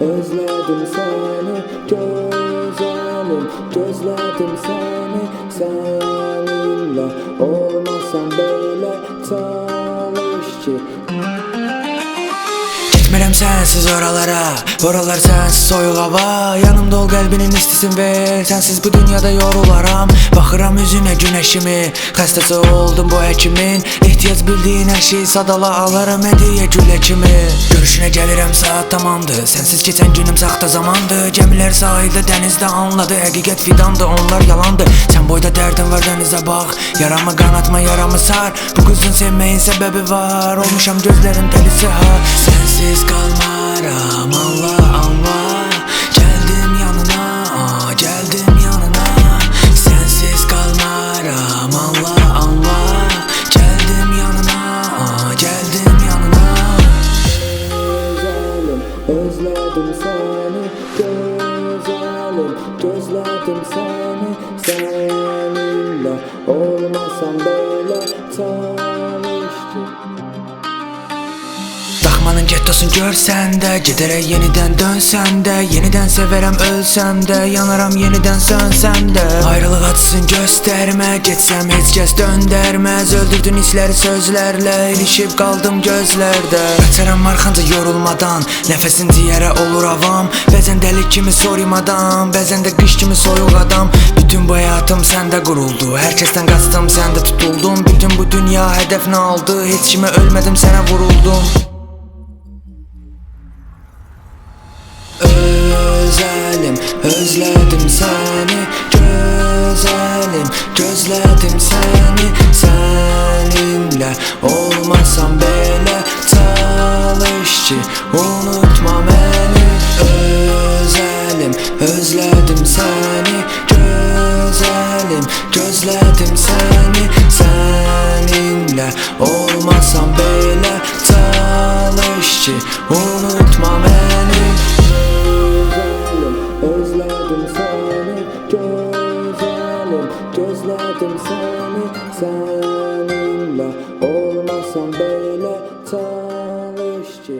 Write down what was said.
özledim seni güzelim. Gözledim seni, seninle olmasam böyle çalış ki. Gitmirəm sensiz oralar sensiz soyuq hava. Yanımda ol, qəlbinin istisin ver, sensiz bu dünyada yorularam. Baxıram üzünə günəşimi, xəstəsi oldum bu həkimin. Ehtiyac bildiyin hər şeyi sadala alaram hediyə gülə kimi. Görüşünə gəlirəm saat tamamdır, sensiz keçən günüm saxta zamandır. Gəmilər sahildə, dənizdə anladı, həqiqət fidandı, onlar yalandı. Sən boyda dərdin var, dənizə bax, yaramı qanatma, yaramı sar. Bu qızın sevməyin səbəbi var, olmuşam gözlərin dəlisi ha. Sensiz kalmaram, Allah Allah. Geldim yanına, geldim yanına. Sensiz kalmaram, Allah Allah. Geldim yanına, geldim yanına. Güzelim, özledim seni güzelim. Gözledim seni, seninle olmasam böyle çalış ki. Daxmanın gettosun görsən də, gedərək yenidən dönsən də. Yenidən sevərəm ölsəm də, yanaram yenidən sönsəm də. Ayrılıq acısını göstərmə, getsəm heç kəs döndərməz. Öldürdün hissləri sözlərlə, ilişib qaldım gözlərdə. Qaçaram arxanca yorulmadan, nəfəsin ciyərə olur avam. Bəzən dəli kimi soymadan, bəzən də qış kimi soyuq adam. Bütün bu həyatım səndə quruldu, hər kəsdən qaçdım, səndə tutuldum. Bütün bu dünya hədəfini aldı, heç kimə ölmədim, sənə vuruldum. Özelim, özledim seni güzelim. Gözledim seni, seninle olmasam böyle çalış ki. Unutma beni. Özelim, özledim seni güzelim. Gözledim seni, seninle olmasam böyle çalış ki. Unutma beni. Özledim seni güzelim. Gözledim seni, seninle olmasam böyle çalış ki.